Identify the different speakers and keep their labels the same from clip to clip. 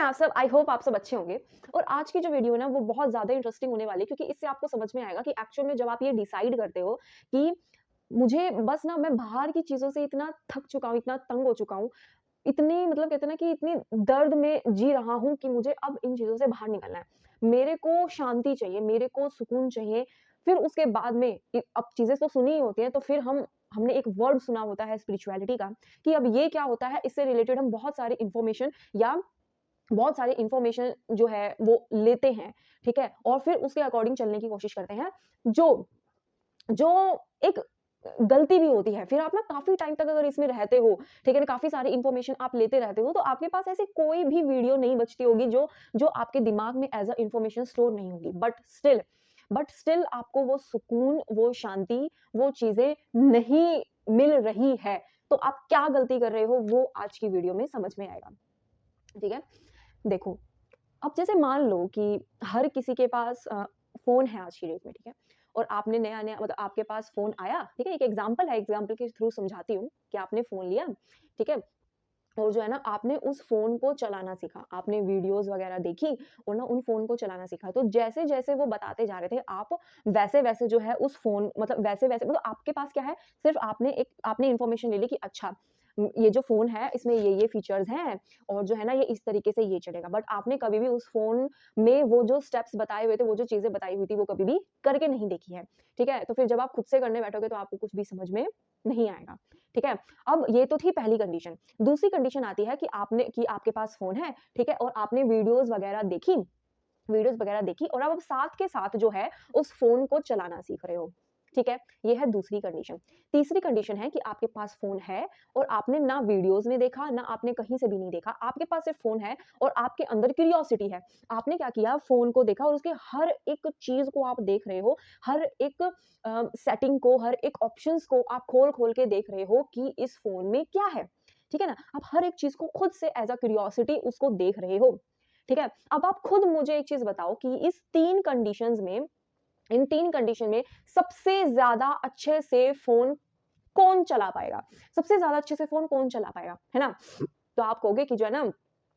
Speaker 1: आप सब, I hope आप सब अच्छे होंगे। और आज की जो वीडियो है ना वो बहुत ज़्यादा इंटरेस्टिंग होने वाली है, क्योंकि इससे आपको समझ में आएगा कि एक्चुअल में जब आप ये डिसाइड करते हो कि मुझे बस ना मैं बाहर की चीज़ों से इतना थक चुका हूँ, इतना तंग हो चुका हूँ, इतनी मतलब कहते हैं ना कि इतनी दर्द में जी रहा हूँ कि मुझे अब इन चीज़ों से बाहर निकलना है। मेरे को शांति चाहिए, मेरे को सुकून चाहिए। फिर उसके बाद में अब चीज़ें तो सुनी ही होती हैं, तो फिर हमने एक वर्ड सुना होता है स्पिरिचुअलिटी का, कि अब ये क्या होता है, इससे रिलेटेड हम बहुत सारी इन्फॉर्मेशन या बहुत सारी इन्फॉर्मेशन जो है वो लेते हैं, ठीक है? और फिर उसके अकॉर्डिंग चलने की कोशिश करते हैं, जो जो एक गलती भी होती है। फिर आप ना काफ़ी टाइम तक अगर इसमें रहते हो, ठीक है ना? काफ़ी सारी इन्फॉर्मेशन आप लेते रहते हो, तो आपके पास ऐसी कोई भी वीडियो नहीं बचती होगी जो जो आपके दिमाग में एज़ अ इन्फॉर्मेशन स्टोर नहीं होगी। बट स्टिल आपको वो सुकून, वो शांति, वो चीज़ें नहीं मिल रही है। तो आप क्या गलती कर रहे हो, वो आज की वीडियो में समझ में आएगा, ठीक है? देखो, अब जैसे मान लो कि हर किसी के पास फ़ोन है आज की डेट में, ठीक है? और आपने नया-नया मतलब आपके पास फ़ोन आया, ठीक है? एक एग्ज़ाम्पल है, एग्ज़ाम्पल के थ्रू समझाती हूँ कि आपने फ़ोन लिया, ठीक है? और जो है ना आपने उस फ़ोन को चलाना सीखा, आपने वीडियोज़ वग़ैरह देखी और ना उन फ़ोन को चलाना सीखा। तो जैसे-जैसे वो बताते जा रहे थे, आप वैसे-वैसे जो है उस फ़ोन मतलब वैसे-वैसे मतलब आपके पास क्या है, सिर्फ़ आपने इन्फॉर्मेशन ले ली कि अच्छा ये जो फ़ोन है इसमें ये-ये फ़ीचर्स हैं और जो है ना ये इस तरीके से ये चलेगा। बट आपने कभी भी उस फ़ोन में वो जो स्टेप्स बताए हुए थे, वो जो चीज़ें बताई हुई थी, वो कभी भी करके नहीं देखी है, ठीक है? तो फिर जब आप खुद से करने बैठोगे तो आपको कुछ भी समझ में नहीं आएगा, ठीक है? अब ये तो थी पहली कंडीशन। दूसरी कंडीशन आती है कि आपके पास फ़ोन है, ठीक है? और आपने वीडियोज़ वगैरह देखी और अब आप साथ के साथ जो है उस फ़ोन को चलाना सीख रहे हो, ठीक है? ये है दूसरी कंडीशन। तीसरी कंडीशन है कि आपके पास फ़ोन है और आपने ना वीडियोज़ में देखा, ना आपने कहीं से भी नहीं देखा। आपके पास सिर्फ़ फ़ोन है और आपके अंदर क्यूरियोसिटी है। आपने क्या किया, फ़ोन को देखा और उसके हर एक चीज़ को आप देख रहे हो, हर एक सेटिंग को, हर एक ऑप्शंस को आप खोल-खोल के देख रहे हो कि इस फ़ोन में क्या है, ठीक है ना? आप हर एक चीज़ को खुद से एज़ अ क्यूरियोसिटी उसको देख रहे हो, ठीक है? अब आप खुद मुझे एक चीज़ बताओ कि इन 3 कंडीशन में सबसे ज़्यादा अच्छे से फ़ोन कौन चला पाएगा? सबसे ज़्यादा अच्छे से फ़ोन कौन चला पाएगा, है ना? तो आप कहोगे कि जो है ना,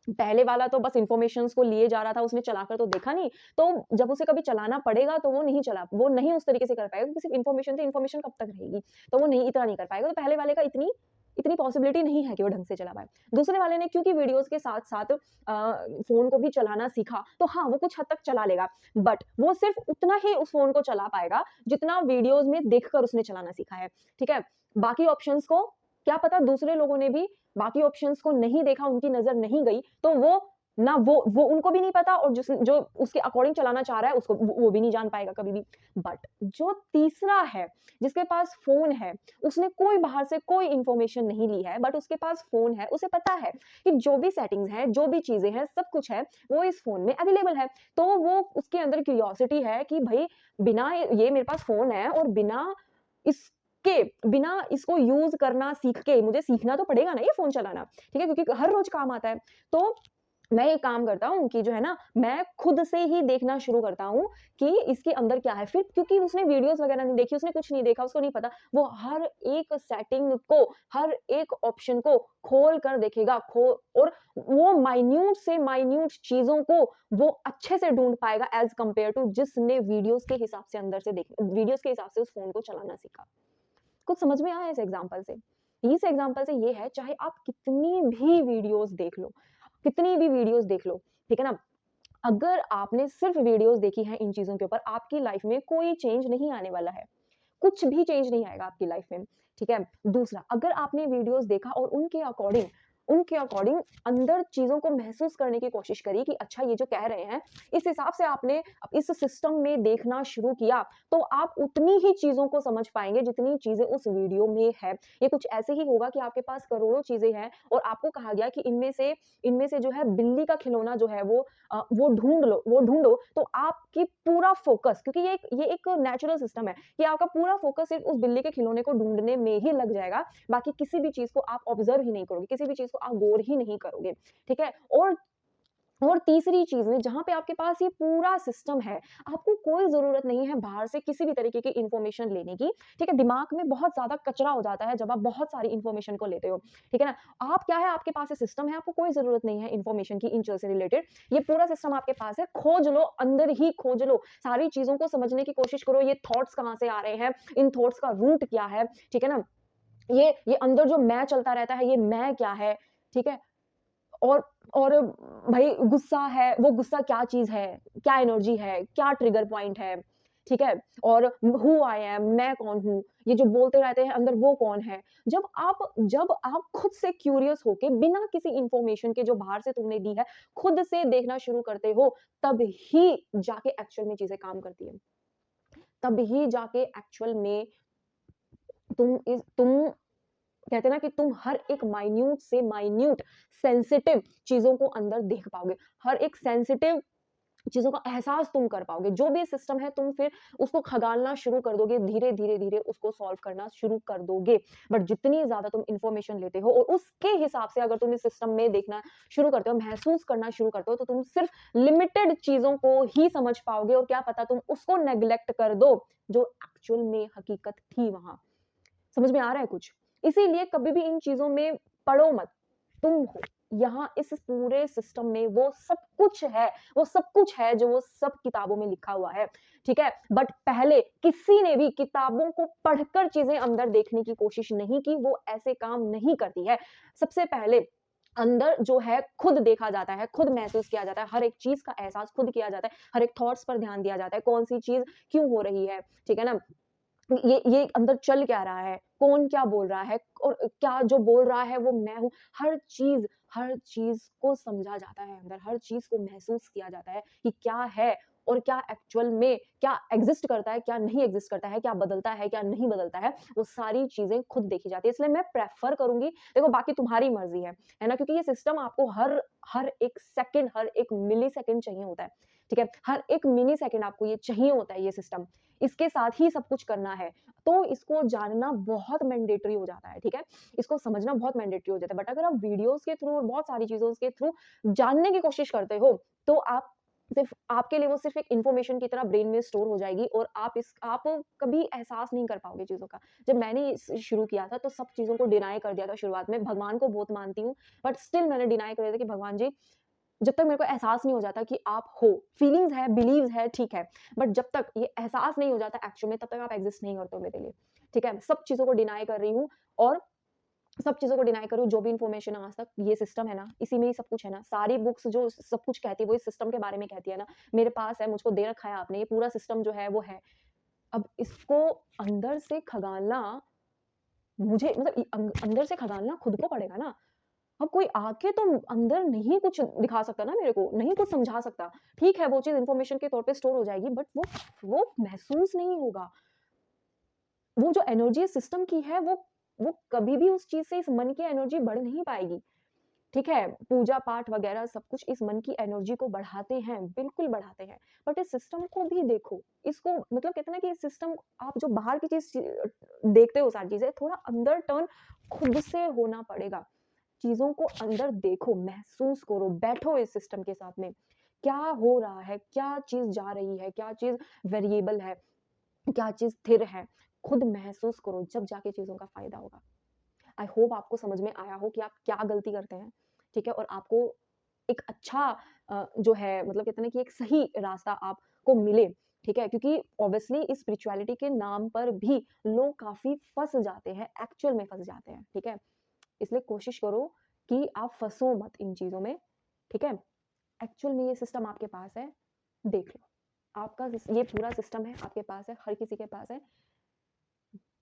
Speaker 1: पहले वाला तो बस इन्फॉर्मेशंस को लिए जा रहा था, उसने चलाकर तो देखा नहीं, तो जब उसे कभी चलाना पड़ेगा तो वो नहीं उस तरीके से कर पाएगा, क्योंकि सिर्फ़ इन्फॉर्मेशन थी, इन्फॉर्मेशन कब तक रहेगी? तो वो नहीं इतना नहीं कर पाएगा, तो पहले वाले का इतनी इतनी पॉसिबिलिटी नहीं है कि वो ढंग से चला पाए। दूसरे वाले ने क्योंकि वीडियोज़ के साथ-साथ फ़ोन को भी चलाना सीखा, तो हाँ, वो कुछ हद तक चला लेगा, बट वो सिर्फ़ उतना ही उस फ़ोन को चला पाएगा, जितना वीडियोज़ में देखकर उसने चलाना सीखा है, ठीक है? बाकी ऑप्शंस को क्या पता दूसरे लोगों ने भी बाकी ऑप्शंस को नहीं देखा, उनकी नज़र नहीं गई, तो वो उनको भी नहीं पता और जो उसके अकॉर्डिंग चलाना चाह रहा है, उसको वो भी नहीं जान पाएगा कभी भी। बट जो तीसरा है, जिसके पास फ़ोन है, उसने कोई बाहर से कोई इन्फॉर्मेशन नहीं ली है, बट उसके पास फ़ोन है, उसे पता है कि जो भी सेटिंग्स हैं, जो भी चीज़ें हैं, सब कुछ है, वो इस फ़ोन में अवेलेबल है। तो वो उसके अंदर क्यूरियोसिटी है कि भई बिना ये मेरे पास फ़ोन है और बिना इसको यूज़ करना सीख के मुझे सीखना तो पड़ेगा ना ये फ़ोन चलाना, ठीक है? क्योंकि हर रोज़ काम आता है। तो मैं एक काम करता हूँ कि जो है ना, मैं खुद से ही देखना शुरू करता हूँ कि इसके अंदर क्या है। फिर क्योंकि उसने वीडियोज़ वगैरह नहीं देखी, उसने कुछ नहीं देखा, उसको नहीं पता, वो हर एक सेटिंग को, हर एक ऑप्शन को खोल कर देखेगा खो और वो माइन्यूट से माइन्यूट चीज़ों को वो अच्छे से ढूँढ पाएगा एज़ कम्पेयर टू जिसने वीडियोज़ के हिसाब से उस फ़ोन को चलाना सीखा। कुछ समझ में आया इस एग्जाम्पल से? इस एग्जाम्पल से ये है, चाहे आप कितनी भी वीडियोज़ देख लो, ठीक है ना? अगर आपने सिर्फ़ वीडियोज़ देखी हैं इन चीज़ों के ऊपर, आपकी लाइफ़ में कोई चेंज नहीं आने वाला है। कुछ भी चेंज नहीं आएगा आपकी लाइफ में, ठीक है? दूसरा, अगर आपने वीडियोज़ देखा और उनके अकॉर्डिंग अंदर चीज़ों को महसूस करने की कोशिश करी कि अच्छा ये जो कह रहे हैं, इस हिसाब से आपने इस सिस्टम में देखना शुरू किया, तो आप उतनी ही चीज़ों को समझ पाएँगे जितनी चीज़ें उस वीडियो में है। ये कुछ ऐसे ही होगा कि आपके पास करोड़ों चीज़ें हैं और आपको कहा गया कि इनमें से जो है बिल्ली का खिलौना जो है वो ढूँढो, तो आपकी पूरा फ़ोकस, क्योंकि ये एक नेचुरल सिस्टम है कि आपका पूरा फ़ोकस सिर्फ़ उस बिल्ली के खिलौने को ढूँढने में ही लग जाएगा, बाकी किसी भी चीज़ को आप ऑब्ज़र्व ही नहीं करोगे, किसी भी चीज़ को आप गौर ही नहीं करोगे, ठीक है? और और तीसरी चीज़ में जहाँ पे आपके पास ये पूरा सिस्टम है, आपको कोई ज़रूरत नहीं है बाहर से किसी भी तरीके की इन्फॉर्मेशन लेने की, ठीक है? दिमाग में बहुत ज़्यादा कचरा हो जाता है जब आप बहुत सारी इन्फॉर्मेशन को लेते हो, ठीक है ना? आप क्या है, आपके पास ये सिस्टम है, आपको कोई ज़रूरत नहीं है इन्फॉर्मेशन की इन चीज़ों से रिलेटेड। ये पूरा सिस्टम आपके पास है, खोज लो, अंदर ही खोज लो, सारी चीज़ों को समझने की कोशिश करो, ये थॉट्स कहाँ से आ रहे हैं, इन थॉट्स का रूट क्या है, ठीक है ना? ये अंदर जो मैं चलता रहता है, ये मैं क्या है, ठीक है? और और भई गुस्सा है, वो गुस्सा क्या चीज़ है? क्या एनर्जी है? क्या ट्रिगर पॉइंट है? ठीक है? और हू आई एम, मैं कौन हूँ? ये जो बोलते रहते हैं अंदर, वो कौन है? जब आप खुद से क्यूरियस होके बिना किसी इन्फॉर्मेशन के जो बाहर से तुमने दी है, खुद से देखना शुरू करते हो, तब ही जाके एक्चुअल में चीज़ें काम करती हैं। तब ही जाके एक्चुअल में तुम कहते हैं ना कि तुम हर एक माइन्यूट से माइन्यूट सेंसिटिव चीज़ों को अंदर देख पाओगे। हर एक सेंसिटिव चीज़ों का एहसास तुम कर पाओगे। जो भी सिस्टम है, तुम फिर उसको खंगालना शुरू कर दोगे, धीरे-धीरे उसको सॉल्व करना शुरू कर दोगे। बट जितनी ज़्यादा तुम इन्फॉर्मेशन लेते हो और उसके हिसाब से अगर तुम इस सिस्टम में देखना शुरू करते हो, महसूस करना शुरू करते हो, तो तुम सिर्फ़ लिमिटेड चीज़ों को ही समझ पाओगे और क्या पता तुम उसको नेग्लेक्ट कर दो, जो एक्चुअल में हकीकत थी वहाँ। समझ में आ रहा है कुछ? इसीलिए कभी भी इन चीज़ों में पड़ो मत। तुम हो, यहाँ इस पूरे सिस्टम में वो सब कुछ है जो वो सब किताबों में लिखा हुआ है, ठीक है? बट पहले किसी ने भी किताबों को पढ़कर चीज़ें अंदर देखने की कोशिश नहीं की, वो ऐसे काम नहीं करती है। सबसे पहले अंदर जो है खुद देखा जाता है, खुद महसूस किया जाता है, हर एक चीज़ का एहसास खुद किया जाता है, हर एक थॉट्स पर ध्यान दिया जाता है, कौन-सी चीज़ क्यों हो रही है, ठीक है ना? ये अंदर चल क्या रहा है, कौन क्या बोल रहा है और क्या जो बोल रहा है वो मैं हूँ। हर चीज़ को समझा जाता है अंदर, हर चीज़ को महसूस किया जाता है कि क्या है और क्या एक्चुअल में क्या एग्ज़िस्ट करता है, क्या नहीं एग्ज़िस्ट करता है, क्या बदलता है, क्या नहीं बदलता है, वो सारी चीज़ें खुद देखी जाती है। इसलिए मैं प्रेफ़र करूँगी, देखो बाकी तुम्हारी मर्ज़ी है ना? क्योंकि ये सिस्टम आपको हर हर 1 सेकंड, हर 1 मिलीसेकंड चाहिए होता है, ठीक है? हर 1 मिली सेकंड आपको ये चाहिए होता है ये सिस्टम। इसके साथ ही सब कुछ करना है, तो इसको जानना बहुत मैंडेटरी हो जाता है, ठीक है? इसको समझना बहुत मैंडेटरी हो जाता है। बट अगर आप वीडियोज़ के थ्रू और बहुत सारी चीज़ों के थ्रू जानने की कोशिश करते हो, तो आप सिर्फ़ आपके लिए वो सिर्फ़ एक इन्फॉर्मेशन की तरह ब्रेन में स्टोर हो जाएगी और आप कभी एहसास नहीं कर पाओगे चीज़ों का। जब मैंने इस शुरू किया था, तो सब चीज़ों को डिनाय कर दिया था शुरुआत में। भगवान को बहुत मानती हूँ, बट स्टिल मैंने डिनाय कर दिया था कि भगवान जी, जब तक मेरे को एहसास नहीं हो जाता कि आप हो, फीलिंग्स है, बिलीव्स है, ठीक है, बट जब तक ये एहसास नहीं हो जाता एक्चुअल में, तब तक आप एग्ज़िस्ट नहीं करते हो मेरे लिए, ठीक है? सब चीज़ों को डिनाय कर रही हूँ और सब चीज़ों को डिनाय कर रही हूँ, जो भी इन्फॉर्मेशन आज तक ये सिस्टम है ना, इसी में ही सब कुछ है ना, सारी बुक्स जो सब कुछ कहती है, वो इस सिस्टम के बारे में कहती है ना, मेरे पास है, मुझको दे रखा है आपने, ये पूरा सिस्टम जो है, वो है। अब इसको अंदर से खंगालना मुझे मतलब अंदर से खंगालना खुद को पड़ेगा ना। अब कोई आके तो अंदर नहीं कुछ दिखा सकता ना मेरे को, नहीं कुछ समझा सकता। ठीक है, वो चीज़ इन्फॉर्मेशन के तौर पे स्टोर हो जाएगी बट वो महसूस नहीं होगा। वो जो एनर्जी सिस्टम की है वो कभी भी उस चीज़ से इस मन की एनर्जी बढ़ नहीं पाएगी। ठीक है, पूजा-पाठ वगैरह सब कुछ इस मन की एनर्जी को बढ़ाते हैं, बिल्कुल बढ़ाते हैं। बट इस सिस्टम को भी देखो, इसको मतलब कहते हैं ना कि इस सिस्टम आप जो बाहर की चीज़ देखते हो सारी चीज़ें, थोड़ा अंदर टर्न खुद से होना पड़ेगा। चीज़ों को अंदर देखो, महसूस करो, बैठो इस सिस्टम के साथ में। क्या हो रहा है? क्या चीज़ जा रही है? क्या चीज़ वेरिएबल है? क्या चीज़ स्थिर है? खुद महसूस करो, जब जाके चीज़ों का फ़ायदा होगा। आई होप आपको समझ में आया हो कि आप क्या गलती करते हैं, ठीक है? और आपको एक अच्छा जो है मतलब कहते हैं ना कि एक सही रास्ता आपको मिले, ठीक है? क्योंकि ऑब्वियसली इस स्पिरिचुअलिटी के नाम पर भी लोग काफ़ी फँस जाते हैं, एक्चुअल में फँस जाते हैं, ठीक है? इसलिए कोशिश करो कि आप फँसो मत इन चीज़ों में, ठीक है? एक्चुअल में ये सिस्टम आपके पास है, देख लो। आपका ये पूरा सिस्टम है, आपके पास है, हर किसी के पास है।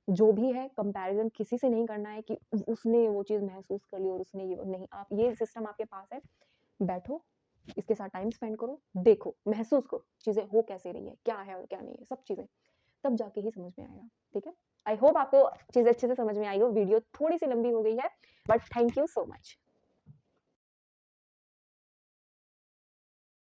Speaker 1: जो भी है कंपैरिज़न किसी से नहीं करना है कि उसने वो चीज़ महसूस कर ली और उसने ये नहीं, आप ये सिस्टम आपके पास है, बैठो, इसके साथ टाइम स्पेंड करो, देखो, महसूस करो, चीज़ें हो कैसे रही है, क्या है और क्या नहीं है, सब चीज़ें, तब जाके ही समझ में आएगा, ठीक है? आई होप आपको चीज़ें अच्छे से समझ में आई हो, वीडियो थोड़ी-सी लंबी हो गई है, but thank you so much.